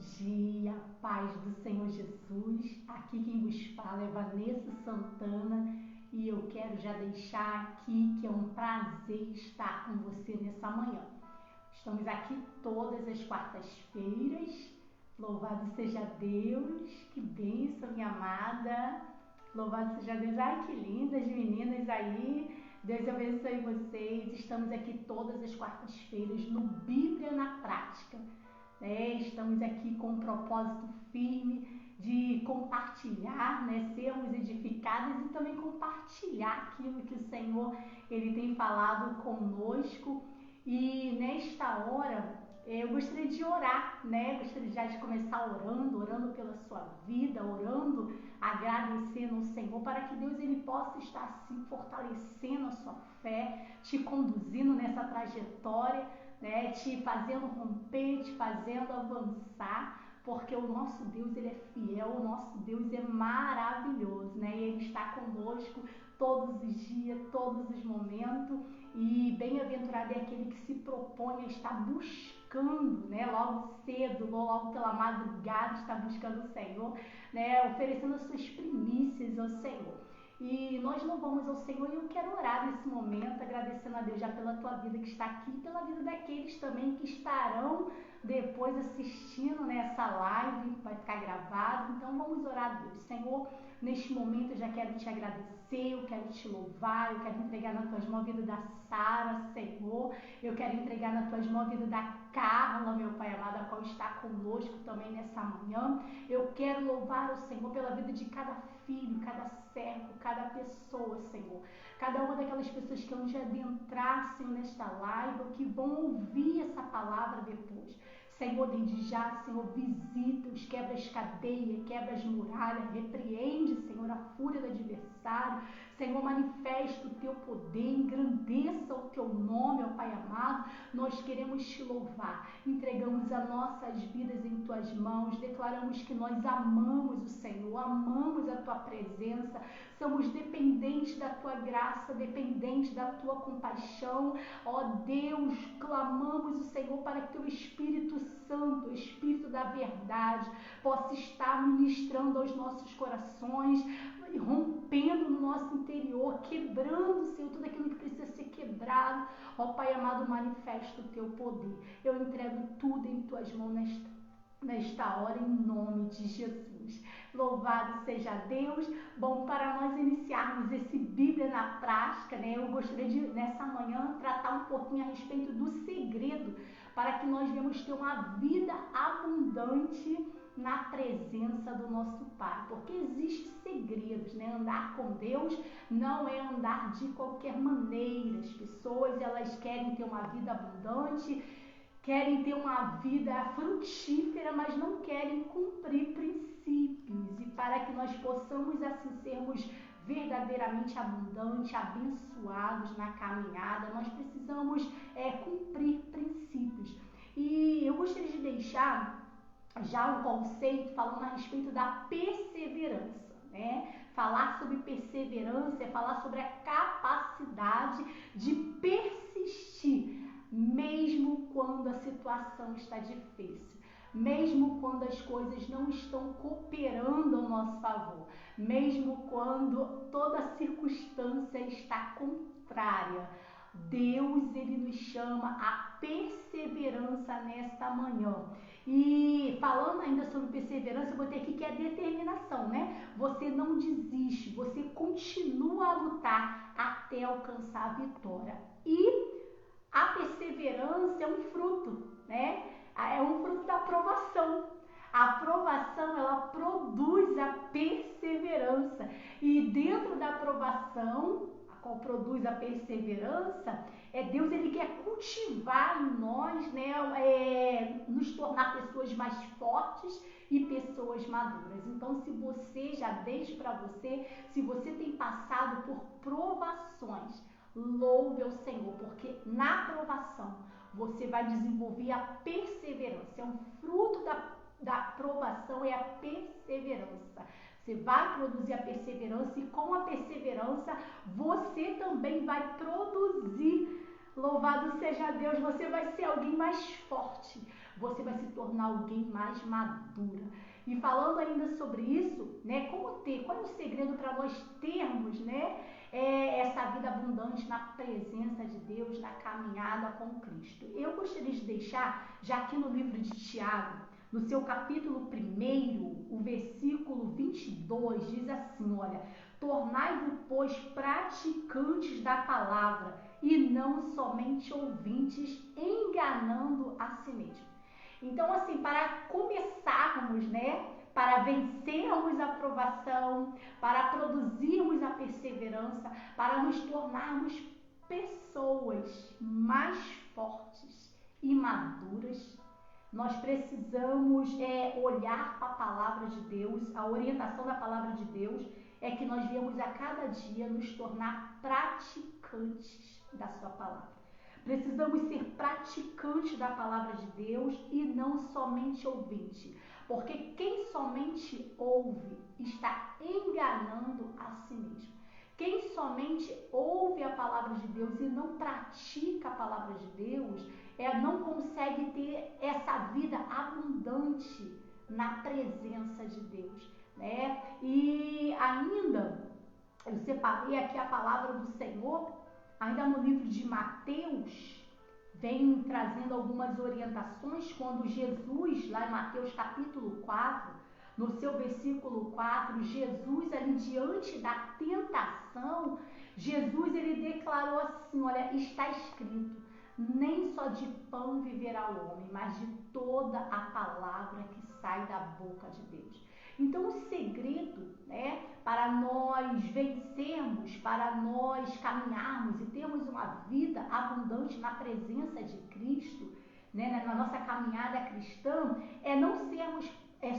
dia, paz do Senhor Jesus. Aqui quem vos fala é Vanessa Santana e eu quero já deixar aqui que é um prazer estar com você nessa manhã. Estamos aqui todas as quartas-feiras. Louvado seja Deus, que bênção, minha amada. Louvado seja Deus. Ai, que lindas meninas aí. Deus abençoe vocês. Estamos aqui todas as quartas-feiras no Bíblia na Prática. Estamos aqui com um propósito firme de compartilhar, sermos edificadas e também compartilhar aquilo que o Senhor ele tem falado conosco. E nesta hora eu gostaria de orar, gostaria já de começar orando pela sua vida, orando, agradecendo ao Senhor para que Deus ele possa estar assim fortalecendo a sua fé, te conduzindo nessa trajetória, te fazendo romper, te fazendo avançar, porque o nosso Deus ele é fiel, o nosso Deus é maravilhoso, e ele está conosco todos os dias, todos os momentos, e bem-aventurado é aquele que se propõe a estar buscando, logo cedo, logo pela madrugada, está buscando o Senhor, oferecendo as suas primícias ao Senhor. E nós louvamos ao Senhor e eu quero orar nesse momento, agradecendo a Deus já pela tua vida que está aqui, pela vida daqueles também que estarão depois assistindo nessa live, vai ficar gravado. Então vamos orar a Deus. Senhor, neste momento eu já quero te agradecer, eu quero te louvar, eu quero entregar nas tuas mãos a vida da Sara, Senhor, eu quero entregar nas tuas mãos a vida da Carla, meu Pai amado, a qual está conosco também nessa manhã. Eu quero louvar o Senhor pela vida de cada filho, cada servo, cada pessoa, Senhor. Cada uma daquelas pessoas que vão adentrar, Senhor, nesta live, ou que vão ouvir essa palavra depois. Senhor, desde já, Senhor, visita-os, quebra as cadeias, quebra as muralhas, repreende, Senhor, a fúria do adversário. Senhor, manifesta o teu poder, engrandeça o teu nome, ó Pai amado. Nós queremos te louvar, entregamos as nossas vidas em tuas mãos, declaramos que nós amamos o Senhor, amamos a tua presença, somos dependentes da tua graça, dependentes da tua compaixão. Ó Deus, clamamos o Senhor para que teu Espírito Santo, o Espírito da verdade, possa estar ministrando aos nossos corações, rompendo no nosso interior, quebrando, Senhor, tudo aquilo que precisa ser quebrado. Ó Pai amado, manifesta o teu poder. Eu entrego tudo em tuas mãos nesta hora, em nome de Jesus. Louvado seja Deus. Bom, para nós iniciarmos esse Bíblia na Prática, eu gostaria de, nessa manhã, tratar um pouquinho a respeito do segredo para que nós venhamos ter uma vida abundante na presença do nosso Pai, porque existem segredos, andar com Deus não é andar de qualquer maneira. As pessoas, elas querem ter uma vida abundante, querem ter uma vida frutífera, mas não querem cumprir princípios. E para que nós possamos assim sermos verdadeiramente abundantes, abençoados na caminhada, nós precisamos cumprir princípios. E eu gostaria de deixar já um conceito falando a respeito da perseverança, Falar sobre perseverança é falar sobre a capacidade de persistir, mesmo quando a situação está difícil, mesmo quando as coisas não estão cooperando ao nosso favor, mesmo quando toda a circunstância está contrária. Deus, ele nos chama a perseverança nesta manhã. E falando ainda sobre perseverança, eu vou ter aqui que é determinação, Você não desiste, você continua a lutar até alcançar a vitória. E a perseverança é um fruto, É um fruto da aprovação. A aprovação, ela produz a perseverança. E dentro da aprovação, a qual produz a perseverança, Deus, ele quer cultivar em nós, nos tornar pessoas mais fortes e pessoas maduras. Então, se você, já deixo para você, se você tem passado por provações, louve ao Senhor, porque na provação você vai desenvolver a perseverança. É um fruto da provação, é a perseverança. Você vai produzir a perseverança e com a perseverança você também vai produzir Louvado seja Deus, você vai ser alguém mais forte, você vai se tornar alguém mais madura. E falando ainda sobre isso, né, qual é o segredo para nós termos, né, essa vida abundante na presença de Deus, na caminhada com Cristo? Eu gostaria de deixar, já aqui no livro de Tiago, no seu capítulo 1, o versículo 22, diz assim, olha, tornai-vos, pois, praticantes da palavra e não somente ouvintes, enganando a si mesmo. Então, assim, para começarmos, né, para vencermos a provação, para produzirmos a perseverança, para nos tornarmos pessoas mais fortes e maduras, nós precisamos olhar para a palavra de Deus. A orientação da palavra de Deus é que nós viemos a cada dia nos tornar praticantes da sua palavra. Precisamos ser praticantes da palavra de Deus e não somente ouvinte, porque quem somente ouve está enganando a si mesmo. Quem somente ouve a palavra de Deus e não pratica a palavra de Deus, não consegue ter essa vida abundante na presença de Deus, né? E ainda, eu separei aqui a palavra do Senhor, ainda no livro de Mateus, vem trazendo algumas orientações quando Jesus, lá em Mateus capítulo 4, no seu versículo 4, Jesus ali diante da tentação, Jesus ele declarou assim, olha, está escrito, nem só de pão viverá o homem, mas de toda a palavra que sai da boca de Deus. Então, o segredo, né, para nós vencermos, para nós caminharmos e termos uma vida abundante na presença de Cristo, né, na nossa caminhada cristã, é não sermos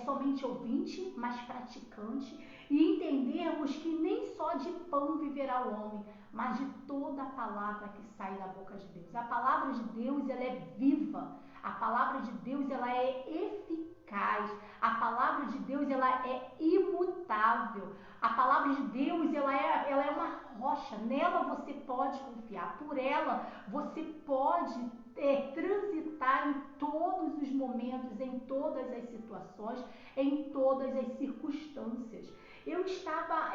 somente ouvinte, mas praticante, e entendermos que nem só de pão viverá o homem, mas de toda a palavra que sai da boca de Deus. A palavra de Deus, ela é viva. A palavra de Deus, ela é eficaz. A palavra de Deus, ela é imutável. A palavra de Deus, ela é uma rocha. Nela você pode confiar. Por ela você pode transitar em todos os momentos, em todas as situações, em todas as circunstâncias. Eu estava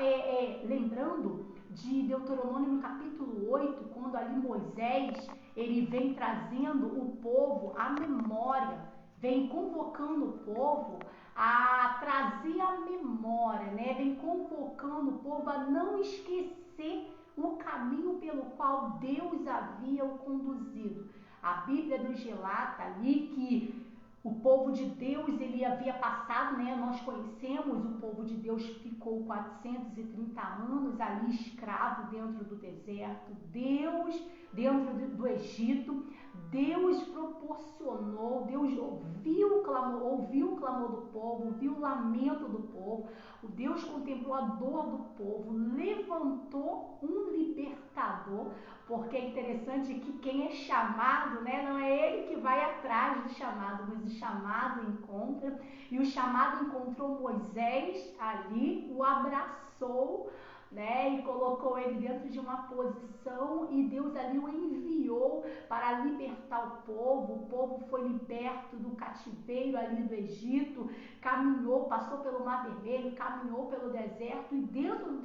lembrando de Deuteronômio no capítulo 8, quando ali Moisés, ele vem trazendo o povo à memória, vem convocando o povo a trazer a memória, né? Vem convocando o povo a não esquecer o caminho pelo qual Deus havia o conduzido. A Bíblia nos relata ali que o povo de Deus, ele havia passado, né? Nós conhecemos, o povo de Deus ficou 430 anos ali escravo dentro do deserto. Deus, dentro do Egito, Deus proporcionou, Deus ouviu o clamor do povo, ouviu o lamento do povo. O Deus contemplou a dor do povo, levantou um libertador, porque é interessante que quem é chamado, né, não é ele que vai atrás do chamado, mas o chamado encontra, e o chamado encontrou Moisés ali, o abraçou, né, e colocou ele dentro de uma posição, e Deus ali o enviou para libertar o povo foi liberto do cativeiro ali do Egito, caminhou, passou pelo Mar Vermelho, caminhou pelo deserto, e dentro do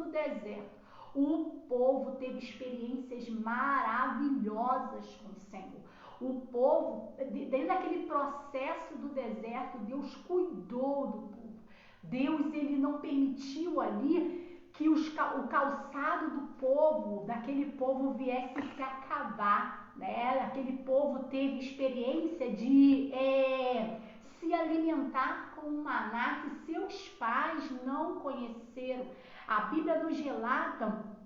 deserto, o povo teve experiências maravilhosas com o Senhor. O povo, dentro daquele processo do deserto, Deus cuidou do povo. Deus, ele não permitiu ali que o calçado do povo, daquele povo viesse se acabar, né? Aquele povo teve experiência de se alimentar com um maná que seus pais não conheceram. A Bíblia nos relata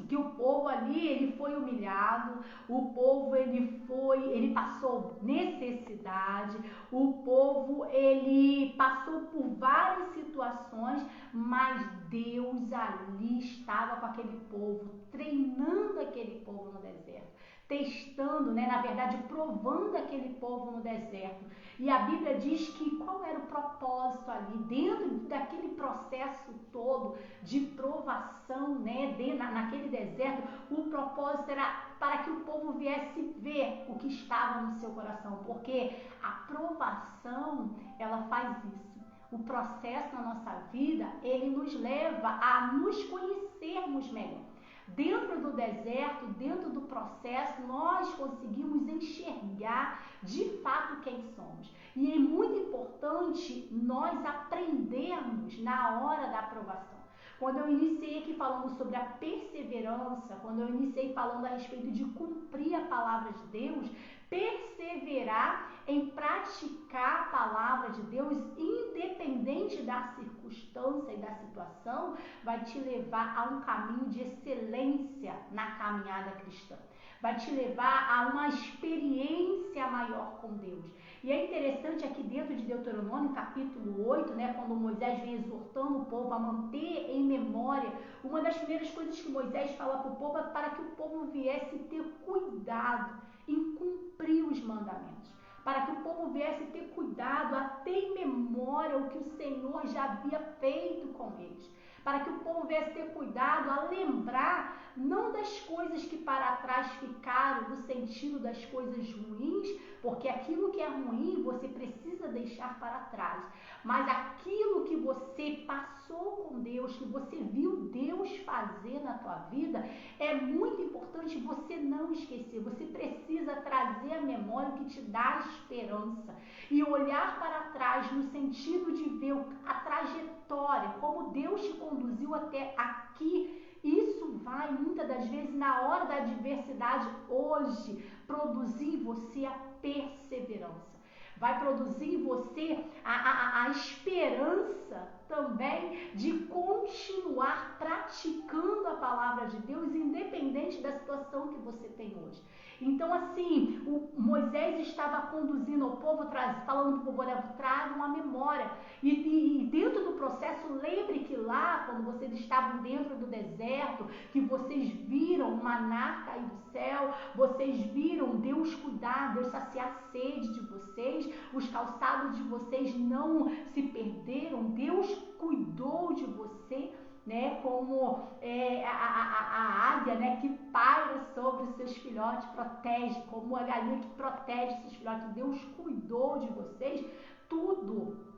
que o povo ali, ele foi humilhado, o povo ele passou necessidade, o povo ele passou por várias situações, mas Deus ali estava com aquele povo, treinando aquele povo no deserto, testando, né, na verdade, provando aquele povo no deserto. E a Bíblia diz que qual era o propósito ali, dentro daquele processo todo de provação, né, naquele deserto, o propósito era para que o povo viesse ver o que estava no seu coração, porque a provação, ela faz isso. O processo na nossa vida, ele nos leva a nos conhecermos melhor. Dentro do deserto, dentro do processo, nós conseguimos enxergar de fato quem somos. E é muito importante nós aprendermos na hora da aprovação. Quando eu iniciei aqui falando sobre a perseverança, quando eu iniciei falando a respeito de cumprir a palavra de Deus, perseverar em praticar a palavra de Deus, independente da circunstância e da situação, vai te levar a um caminho de excelência na caminhada cristã. Vai te levar a uma experiência maior com Deus. E é interessante aqui dentro de Deuteronômio, capítulo 8, né, quando Moisés vem exortando o povo a manter em memória, uma das primeiras coisas que Moisés fala para o povo é para que o povo viesse ter cuidado em cumprir os mandamentos. Para que o povo viesse ter cuidado a ter em memória o que o Senhor já havia feito com eles. Para que o povo viesse ter cuidado a lembrar não das coisas que para trás ficaram, no sentido das coisas ruins, porque aquilo que é ruim você precisa deixar para trás, mas aquilo que você passou com Deus, que você viu Deus fazer na tua vida, é muito importante você não esquecer. Você precisa trazer à memória o que te dá esperança e olhar para trás no sentido de ver a trajetória, como Deus te conduziu até aqui. Isso vai, muitas das vezes, na hora da adversidade, hoje, produzir em você a perseverança. Vai produzir em você a esperança também de continuar praticando a palavra de Deus, independente da situação que você tem hoje. Então, assim, Moisés estava conduzindo o povo, falando para o povo, olha, tragam a memória. E dentro do processo, lembre que lá, quando vocês estavam dentro do deserto, que vocês viram o maná cair do céu, vocês viram Deus cuidar, Deus saciar a sede de vocês, os calçados de vocês não se perderam, Deus cuidou de você, né, como a águia, né, que paira sobre os seus filhotes, protege, como a galinha que protege seus filhotes. Deus cuidou de vocês, tudo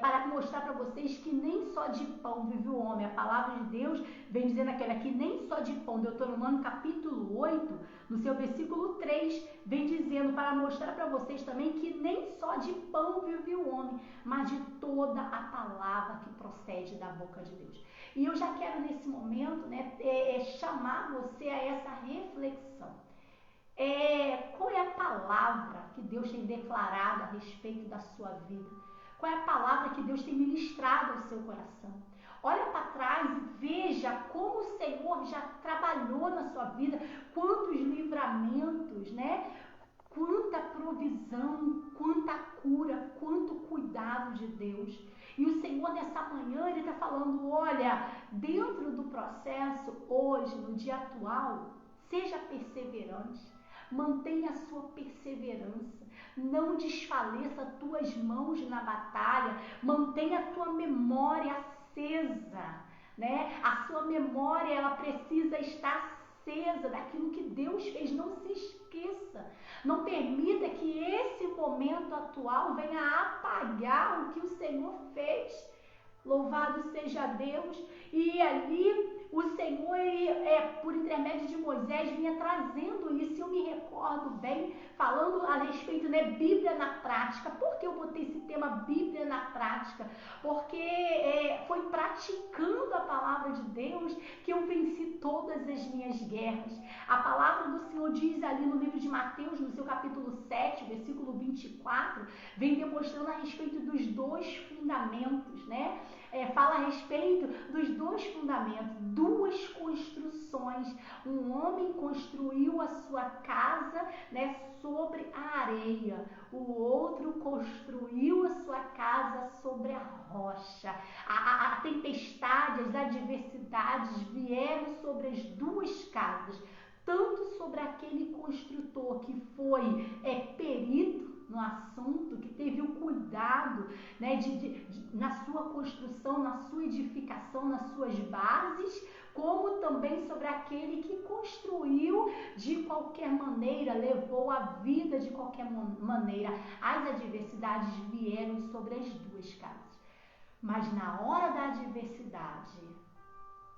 para mostrar para vocês que nem só de pão vive o homem. A palavra de Deus vem dizendo aquela que nem só de pão. Deuteronômio capítulo 8, no seu versículo 3, vem dizendo para mostrar para vocês também que nem só de pão vive o homem, mas de toda a palavra que procede da boca de Deus. E eu já quero nesse momento, né, chamar você a essa reflexão. Qual é a palavra que Deus tem declarado a respeito da sua vida? Qual é a palavra que Deus tem ministrado ao seu coração? Olha para trás e veja como o Senhor já trabalhou na sua vida, quantos livramentos, né? Quanta provisão, quanta cura, quanto cuidado de Deus. E o Senhor nessa manhã, Ele está falando, olha, dentro do processo, hoje, no dia atual, seja perseverante, mantenha a sua perseverança. Não desfaleça tuas mãos na batalha, mantenha a tua memória acesa, né? A sua memória, ela precisa estar acesa daquilo que Deus fez, não se esqueça. Não permita que esse momento atual venha apagar o que o Senhor fez. Louvado seja Deus. E ali o Senhor, por intermédio de Moisés, vinha trazendo isso. Eu me recordo bem, falando a respeito, né, Bíblia na prática. Por que eu botei esse tema Bíblia na prática? Porque foi praticando a palavra de Deus que eu venci todas as minhas guerras. A palavra do Senhor diz ali no livro de Mateus, no seu capítulo 7, versículo 24, vem demonstrando a respeito dos dois fundamentos, né? Fala a respeito dos dois fundamentos, duas construções. Um homem construiu a sua casa, né, sobre a areia. O outro construiu a sua casa sobre a rocha. A tempestade, as adversidades vieram sobre as duas casas. tanto sobre aquele construtor que foi perito no assunto, que teve o cuidado, né, na sua construção, na sua edificação, nas suas bases, como também sobre aquele que construiu de qualquer maneira, levou a vida de qualquer maneira. As adversidades vieram sobre as duas casas. Mas na hora da adversidade,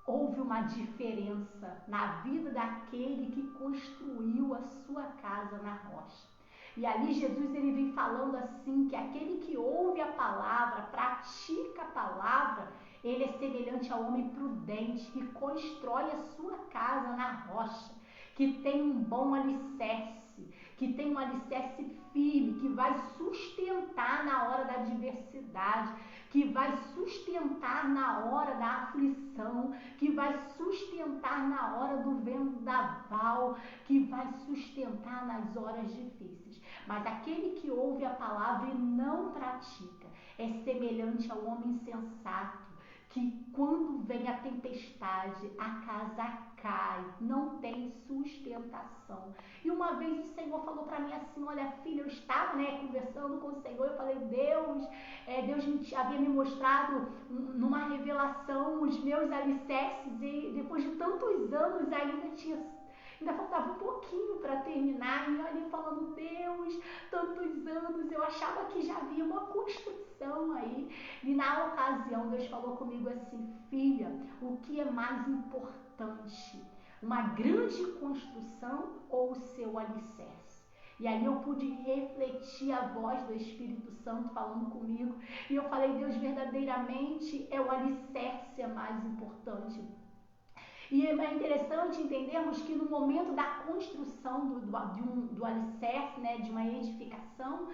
houve uma diferença na vida daquele que construiu a sua casa na rocha. E ali Jesus ele vem falando assim, que aquele que ouve a palavra, pratica a palavra, ele é semelhante ao homem prudente que constrói a sua casa na rocha, que tem um bom alicerce, que tem um alicerce firme, que vai sustentar na hora da adversidade, que vai sustentar na hora da aflição, que vai sustentar na hora do vendaval, que vai sustentar nas horas difíceis. Mas aquele que ouve a palavra e não pratica é semelhante ao homem insensato, que quando vem a tempestade, a casa cai, não tem sustentação. E uma vez o Senhor falou para mim assim, olha filha, eu estava conversando com o Senhor, eu falei, Deus havia me mostrado numa revelação os meus alicerces e depois de tantos anos ainda faltava um pouquinho para terminar, e ali falando, Deus, tantos anos, eu achava que já havia uma construção aí. E na ocasião, Deus falou comigo assim, filha, o que é mais importante? Uma grande construção ou o seu alicerce? E aí eu pude refletir a voz do Espírito Santo falando comigo, e eu falei, Deus, verdadeiramente é o alicerce mais importante. E é interessante entendermos que no momento da construção do alicerce, de uma edificação,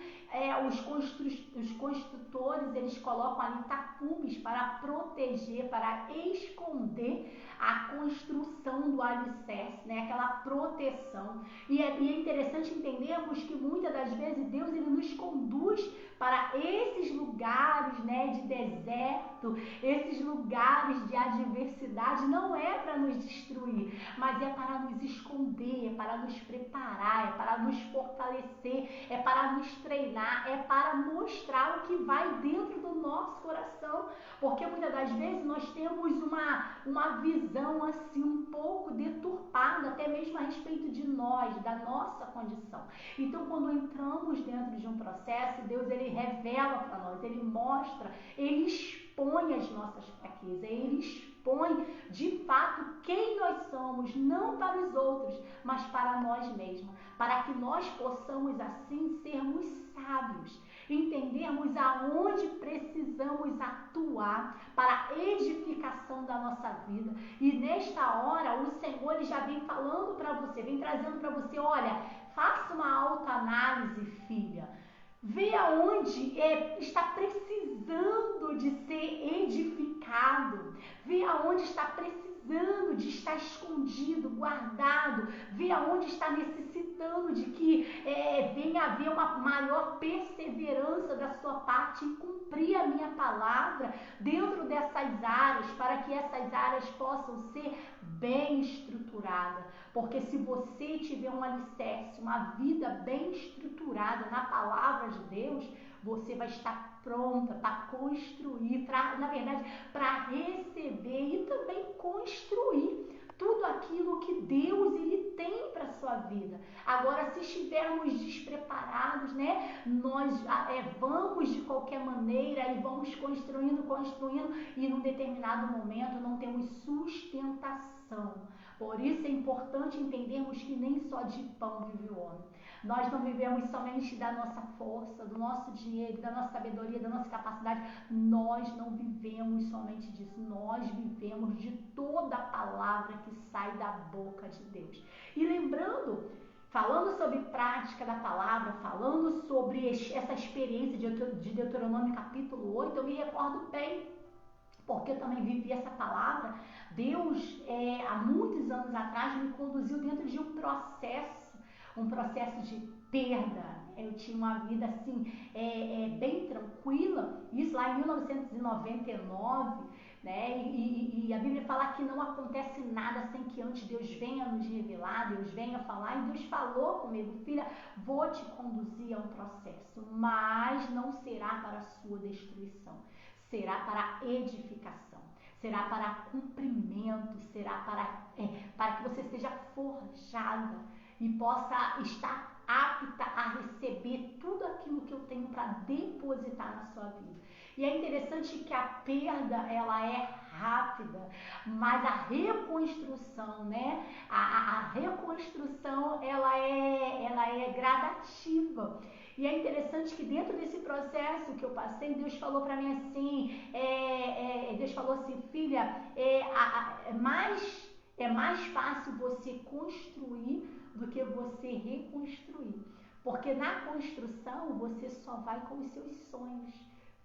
os construtores eles colocam ali tapumes para proteger, para esconder a construção do alicerce, aquela proteção. E é interessante entendermos que muitas das vezes Deus ele nos conduz para esses lugares de deserto, esses lugares de adversidade, não é para nos destruir, mas é para nos esconder, é para nos preparar, é para nos fortalecer, é para nos treinar, é para mostrar o que vai dentro do nosso coração, porque muitas das vezes nós temos uma visão assim um pouco deturpada, até mesmo a respeito de nós, da nossa condição. Então quando entramos dentro de um processo, Deus ele revela para nós, ele mostra, ele expõe as nossas fraquezas, ele expõe de fato quem nós somos, não para os outros, mas para nós mesmos, para que nós possamos assim sermos sábios, entendermos aonde precisamos atuar para a edificação da nossa vida. E nesta hora o Senhor ele já vem falando para você, vem trazendo para você, olha, faça uma autoanálise, filha. Vê aonde está precisando de ser edificado. Vê aonde está precisando de estar escondido, guardado. Vê aonde está necessitando de que venha haver uma maior perseverança da sua parte em cumprir a minha palavra dentro dessas áreas, para que essas áreas possam ser bem estruturadas. Porque se você tiver um alicerce, uma vida bem estruturada na palavra de Deus, você vai estar pronta para construir, para receber e também construir tudo aquilo que Deus ele tem para a sua vida. Agora, se estivermos despreparados, nós vamos de qualquer maneira e vamos construindo, e num determinado momento não temos sustentação. Por isso é importante entendermos que nem só de pão vive o homem. Nós não vivemos somente da nossa força, do nosso dinheiro, da nossa sabedoria, da nossa capacidade. Nós não vivemos somente disso. Nós vivemos de toda a palavra que sai da boca de Deus. E lembrando, falando sobre prática da palavra, falando sobre essa experiência de Deuteronômio capítulo 8, eu me recordo bem, porque eu também vivi essa palavra. Deus, há muitos anos atrás, me conduziu dentro de um processo de perda. Eu tinha uma vida assim, bem tranquila, isso lá em 1999, né? E a Bíblia fala que não acontece nada sem que antes Deus venha nos revelar, Deus venha falar, e Deus falou comigo, filha, vou te conduzir a um processo, mas não será para a sua destruição, será para a edificação, será para cumprimento, será para que você seja forjada e possa estar apta a receber tudo aquilo que eu tenho para depositar na sua vida. E é interessante que a perda, ela é rápida, mas a reconstrução, né? A reconstrução, ela é gradativa. E é interessante que dentro desse processo que eu passei, Deus falou para mim assim, Deus falou assim, filha, é mais fácil você construir do que você reconstruir. Porque na construção você só vai com os seus sonhos,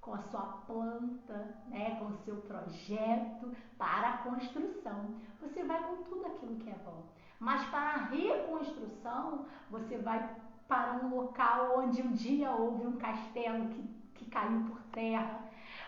com a sua planta, né, com o seu projeto para a construção. Você vai com tudo aquilo que é bom. Mas para a reconstrução, você vai para um local onde um dia houve um castelo que caiu por terra.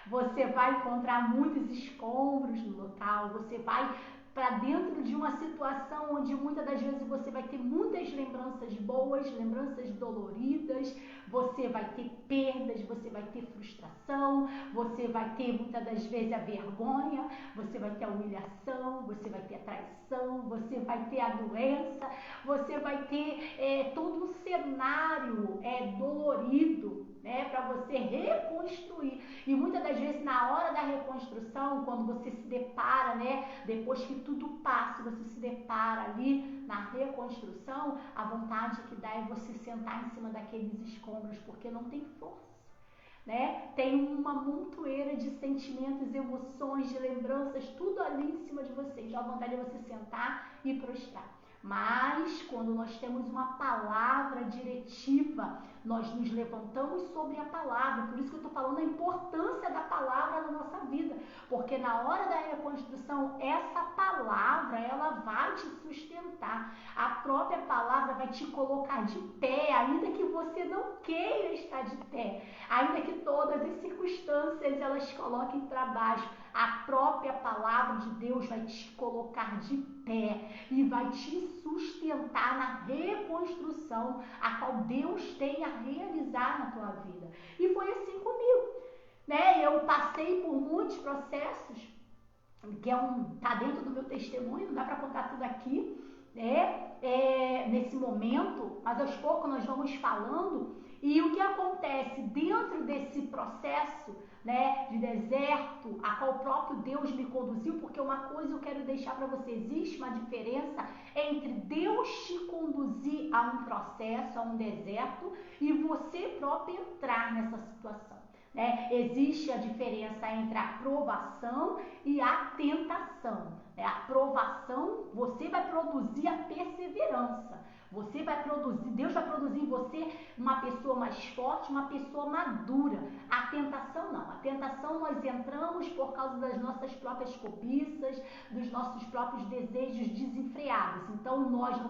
Você vai encontrar muitos escombros no local, você vai para dentro de uma situação onde muitas das vezes você vai ter muitas lembranças boas, lembranças doloridas, você vai ter perdas, você vai ter frustração, você vai ter muitas das vezes a vergonha, você vai ter a humilhação, você vai ter a traição, você vai ter a doença, você vai ter todo um cenário dolorido, né, para você reconstruir. E muitas das vezes na hora da reconstrução, quando você se depara, né, depois que tudo passa, você se depara ali na reconstrução, a vontade que dá é você sentar em cima daqueles escombros, porque não tem força, né? Tem uma montoeira de sentimentos, emoções, de lembranças, tudo ali em cima de você. Então a vontade é você sentar e prostrar. Mas quando nós temos uma palavra diretiva, nós nos levantamos sobre a palavra. Por isso que eu estou falando a importância da palavra na nossa vida. Porque na hora da reconstrução, essa palavra, ela vai te sustentar. A própria palavra vai te colocar de pé, ainda que você não queira estar de pé. Ainda que todas as circunstâncias elas te coloquem para baixo. A própria palavra de Deus vai te colocar de pé e vai te sustentar na reconstrução a qual Deus tem a realizar na tua vida. E foi assim comigo, né? Eu passei por muitos processos, que tá dentro do meu testemunho, não dá para contar tudo aqui, né? Nesse momento, mas aos poucos nós vamos falando. E o que acontece dentro desse processo, né, de deserto, a qual o próprio Deus me conduziu, porque uma coisa eu quero deixar para você, existe uma diferença entre Deus te conduzir a um processo, a um deserto, e você próprio entrar nessa situação. Né? Existe a diferença entre a provação e a tentação. Né? A provação, você vai produzir a perseverança. Você vai produzir, Deus vai produzir em você uma pessoa mais forte, uma pessoa madura. A tentação não. A tentação nós entramos por causa das nossas próprias cobiças, dos nossos próprios desejos desenfreados. Então nós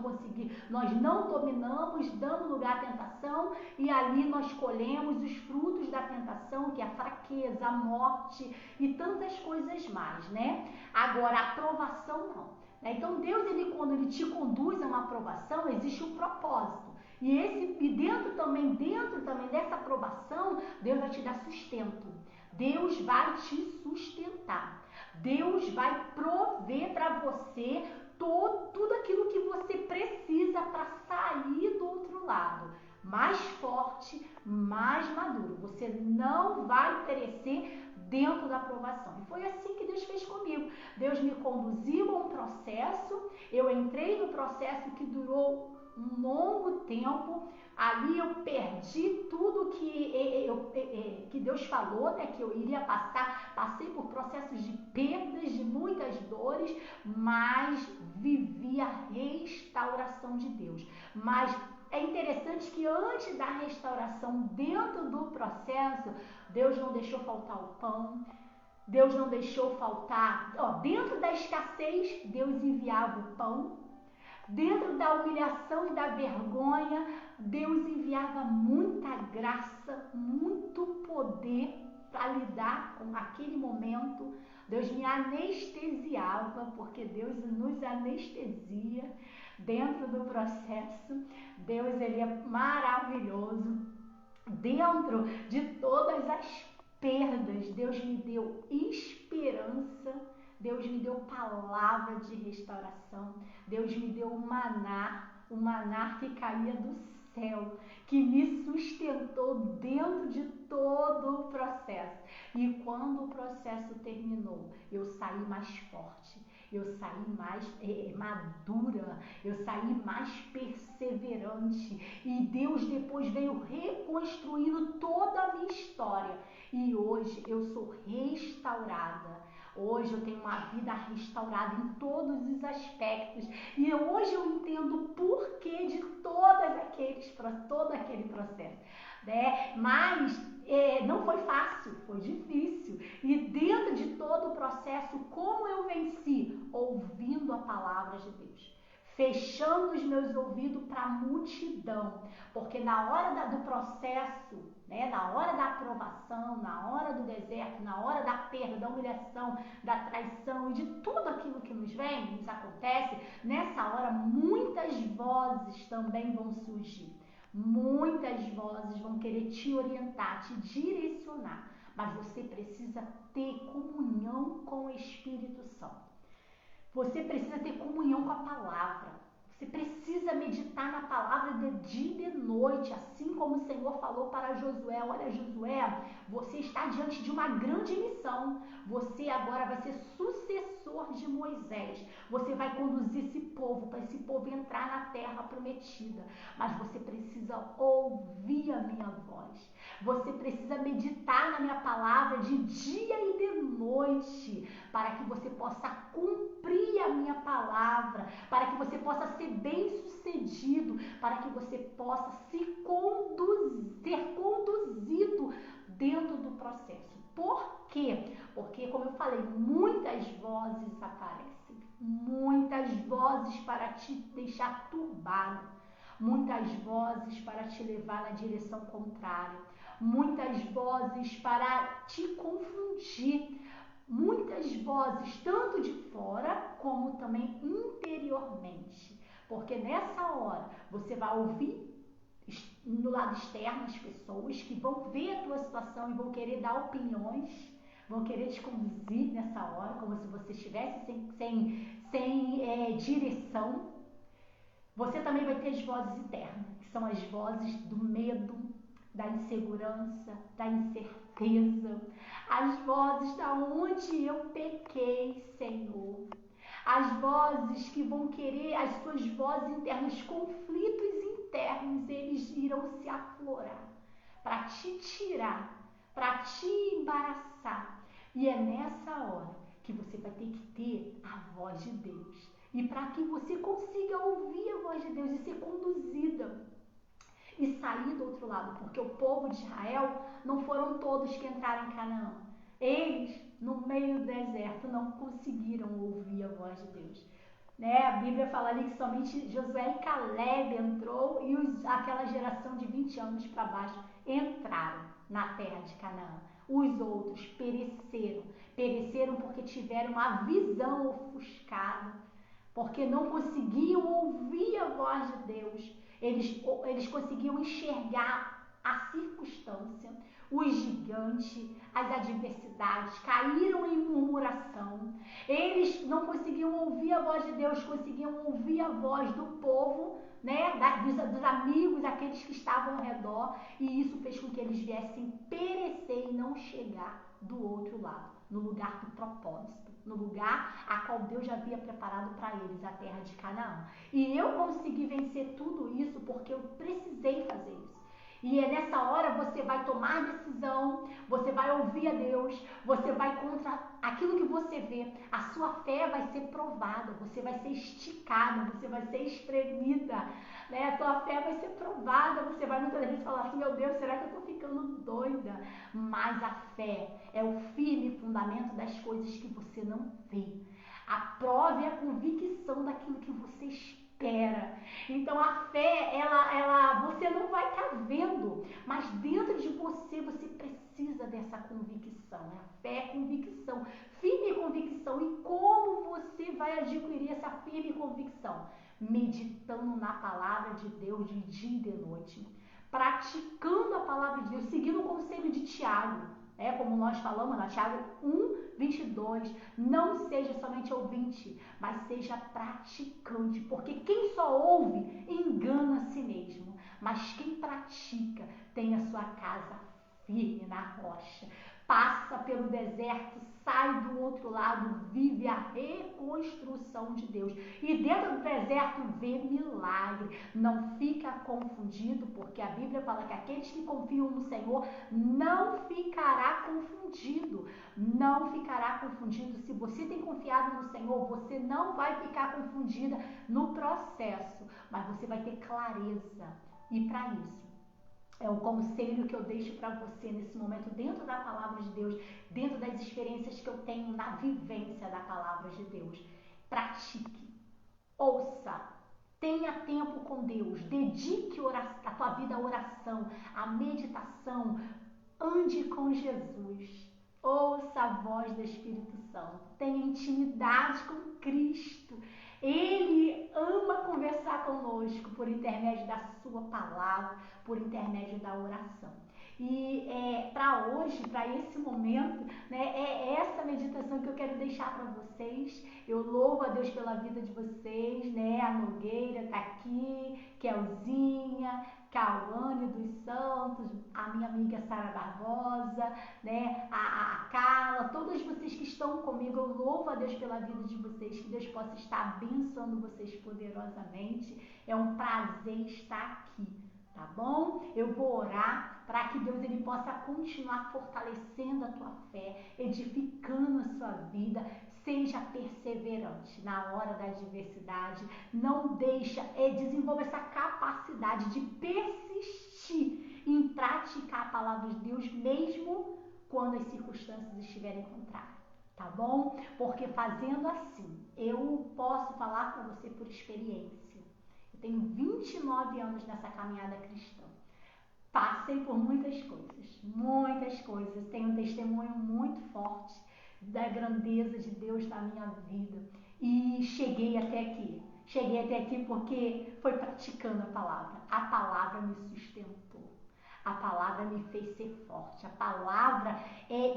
não dominamos, damos lugar à tentação e ali nós colhemos os frutos da tentação, que é a fraqueza, a morte e tantas coisas mais, né? Agora a provação não. Então Deus, quando ele te conduz a uma aprovação, existe um propósito. E dentro também dessa aprovação, Deus vai te dar sustento. Deus vai te sustentar. Deus vai prover para você tudo aquilo que você precisa para sair do outro lado. Mais forte, mais maduro. Você não vai perecer dentro da aprovação. E foi assim que Deus fez comigo. Deus me conduziu a um processo, eu entrei no processo que durou um longo tempo. Ali eu perdi tudo que Deus falou, né, que eu iria passar. Passei por processos de perdas, de muitas dores, mas vivi a restauração de Deus. Mas é interessante que antes da restauração, dentro do processo, Deus não deixou faltar o pão, Deus não deixou faltar, dentro da escassez, Deus enviava o pão, dentro da humilhação e da vergonha, Deus enviava muita graça, muito poder para lidar com aquele momento, Deus me anestesiava, porque Deus nos anestesia dentro do processo. Deus, ele é maravilhoso. Dentro de todas as perdas, Deus me deu esperança, Deus me deu palavra de restauração, Deus me deu o maná que caía do céu, que me sustentou dentro de todo o processo. E quando o processo terminou, eu saí mais forte, eu saí mais madura, eu saí mais perseverante. E Deus depois veio reconstruindo toda a minha história. E hoje eu sou restaurada. Hoje eu tenho uma vida restaurada em todos os aspectos. E hoje eu entendo o porquê de todo aquele processo. Né? Mas não foi fácil, foi difícil. E dentro de todo o processo, como eu venci? Ouvindo a palavra de Deus. Fechando os meus ouvidos para a multidão. Porque na hora do processo, né, na hora da aprovação, na hora do deserto, na hora da perda, da humilhação, da traição e de tudo aquilo que nos vem, nos acontece, nessa hora muitas vozes também vão surgir. Muitas vozes vão querer te orientar, te direcionar, mas você precisa ter comunhão com o Espírito Santo. Você precisa ter comunhão com a palavra. Você precisa meditar na palavra de dia e de noite, assim como o Senhor falou para Josué. Olha, Josué, você está diante de uma grande missão. Você agora vai ser sucessor de Moisés. Você vai conduzir esse povo, para esse povo entrar na terra prometida. Mas você precisa ouvir a minha voz. Você precisa meditar na minha palavra de dia e de noite, para que você possa cumprir a minha palavra, para que você possa ser bem-sucedido, para que você possa ser conduzido dentro do processo. Por quê? Porque, como eu falei, muitas vozes aparecem, muitas vozes para te deixar turbado, muitas vozes para te levar na direção contrária, muitas vozes para te confundir, muitas vozes tanto de fora como também interiormente. Porque nessa hora você vai ouvir no lado externo as pessoas que vão ver a tua situação e vão querer dar opiniões, vão querer te conduzir nessa hora, como se você estivesse sem direção. Você também vai ter as vozes internas, que são as vozes do medo, da insegurança, da incerteza, as vozes da onde eu pequei, Senhor. As vozes que vão querer, as suas vozes internas, conflitos internos, eles irão se aflorar para te tirar, para te embaraçar. E é nessa hora que você vai ter que ter a voz de Deus. E para que você consiga ouvir a voz de Deus e ser conduzida e sair do outro lado, porque o povo de Israel não foram todos que entraram em Canaã. Eles, no meio do deserto, não conseguiram ouvir a voz de Deus. Né? A Bíblia fala ali que somente Josué e Caleb entrou e aquela geração de 20 anos para baixo entraram na terra de Canaã. Os outros pereceram. Pereceram porque tiveram uma visão ofuscada, porque não conseguiam ouvir a voz de Deus. Eles conseguiam enxergar a circunstância, o gigante, as adversidades, caíram em murmuração. Eles não conseguiam ouvir a voz de Deus, conseguiam ouvir a voz do povo, né, dos amigos, aqueles que estavam ao redor, e isso fez com que eles viessem perecer e não chegar do outro lado, no lugar do propósito, no lugar a qual Deus já havia preparado para eles, a terra de Canaã. E eu consegui vencer tudo isso porque eu precisei fazer isso. E é nessa hora você vai tomar decisão, você vai ouvir a Deus, você vai contra aquilo que você vê. A sua fé vai ser provada, você vai ser esticada, você vai ser espremida, né? A tua fé vai ser provada, você vai muitas vezes falar assim, meu Deus, será que eu estou ficando doida? Mas a fé é o firme fundamento das coisas que você não vê. A prova é a convicção daquilo que você espera. espera. Então a fé, você não vai estar vendo, mas dentro de você precisa dessa convicção. Né? A fé é convicção, firme convicção. E como você vai adquirir essa firme convicção? Meditando na palavra de Deus de dia e de noite, praticando a palavra de Deus, seguindo o conselho de Tiago, como nós falamos na Tiago 1:22, não seja somente ouvinte, mas seja praticante, porque quem só ouve engana a si mesmo, mas quem pratica tem a sua casa firme na rocha, passa pelo deserto, sai do outro lado, vive a reconstrução de Deus. E dentro do deserto vê milagre. Não fica confundido, porque a Bíblia fala que aqueles que confiam no Senhor não ficará confundido. Não ficará confundido. Se você tem confiado no Senhor, você não vai ficar confundida no processo, mas você vai ter clareza. E para isso, é o conselho que eu deixo para você nesse momento, dentro da palavra de Deus, dentro das experiências que eu tenho na vivência da palavra de Deus. Pratique, ouça, tenha tempo com Deus, dedique a tua vida à oração, à meditação, ande com Jesus, ouça a voz do Espírito Santo, tenha intimidade com Cristo. Ele ama conversar conosco por intermédio da sua palavra, por intermédio da oração. E para hoje, para esse momento, né, é essa meditação que eu quero deixar para vocês. Eu louvo a Deus pela vida de vocês, né? A Nogueira está aqui, Kelzinha, Cauane dos Santos, a minha amiga Sara Barbosa, né? A Carla, todos vocês que estão comigo, eu louvo a Deus pela vida de vocês, que Deus possa estar abençoando vocês poderosamente. É um prazer estar aqui, tá bom? Eu vou orar para que Deus ele possa continuar fortalecendo a tua fé, edificando a sua vida. Seja perseverante na hora da adversidade, não deixa, desenvolva essa capacidade de persistir em praticar a palavra de Deus, mesmo quando as circunstâncias estiverem contrárias, tá bom? Porque fazendo assim, eu posso falar com você por experiência. Eu tenho 29 anos nessa caminhada cristã. Passei por muitas coisas. Tenho um testemunho muito forte da grandeza de Deus na minha vida. E cheguei até aqui. Cheguei até aqui porque foi praticando a palavra. A palavra me sustentou. A palavra me fez ser forte. A palavra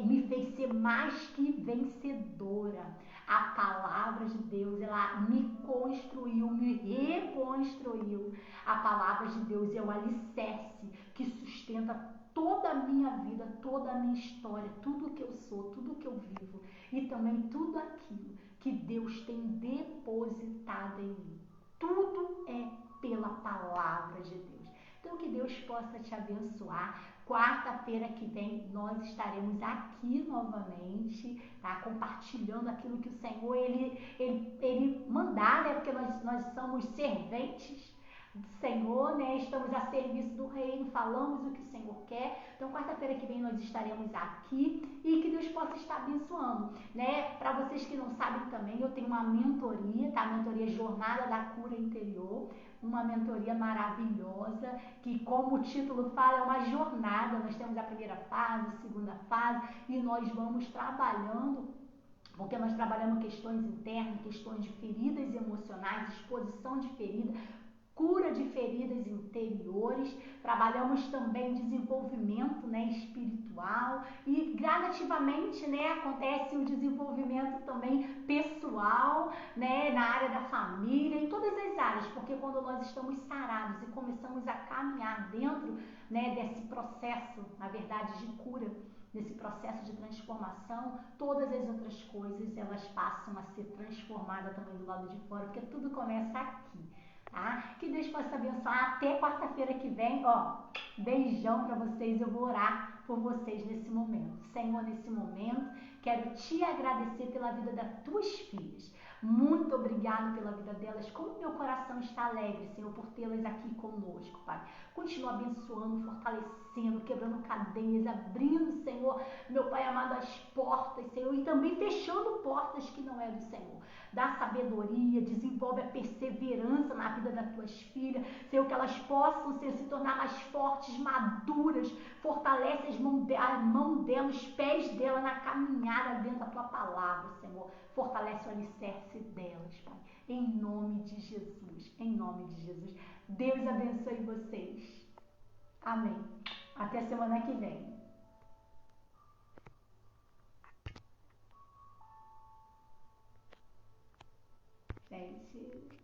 me fez ser mais que vencedora. A palavra de Deus, ela me construiu, me reconstruiu. A palavra de Deus é o alicerce que sustenta toda a minha vida, toda a minha história, tudo que eu sou, tudo que eu vivo e também tudo aquilo que Deus tem depositado em mim. Tudo é pela palavra de Deus. Então que Deus possa te abençoar. Quarta-feira que vem nós estaremos aqui novamente, tá? Compartilhando aquilo que o Senhor ele mandar, né? Porque nós somos serventes do Senhor, né? Estamos a serviço do reino, falamos o que o Senhor quer. Então quarta-feira que vem nós estaremos aqui e que Deus possa estar abençoando, né? Para vocês que não sabem também, eu tenho uma mentoria, tá? A mentoria Jornada da Cura Interior, uma mentoria maravilhosa, que como o título fala, é uma jornada. Nós temos a primeira fase, a segunda fase e nós vamos trabalhando, porque nós trabalhamos questões internas, questões de feridas emocionais, exposição de ferida, cura de feridas interiores, trabalhamos também desenvolvimento, né, espiritual e gradativamente, né, acontece o desenvolvimento também pessoal, né, na área da família, em todas as áreas, porque quando nós estamos sarados e começamos a caminhar dentro, né, desse processo, na verdade, de cura, nesse processo de transformação, todas as outras coisas elas passam a ser transformadas também do lado de fora, porque tudo começa aqui. Tá? Que Deus possa abençoar. Até quarta-feira que vem, beijão para vocês. Eu vou orar por vocês nesse momento. Senhor, nesse momento, quero te agradecer pela vida das tuas filhas. Muito obrigado pela vida delas. Como meu coração está alegre, Senhor, por tê-las aqui conosco, Pai. Continua abençoando, fortalecendo, quebrando cadeias, abrindo, Senhor, meu Pai amado, as portas, Senhor, e também fechando portas que não é do Senhor. Dá sabedoria, desenvolve a perseverança na vida das tuas filhas, Senhor, que elas possam, Senhor, se tornar mais fortes, maduras, fortalece a mão dela, os pés dela na caminhada dentro da tua palavra, Senhor. Fortalece o alicerce delas, Pai. Em nome de Jesus. Em nome de Jesus. Deus abençoe vocês. Amém. Até semana que vem. Gente...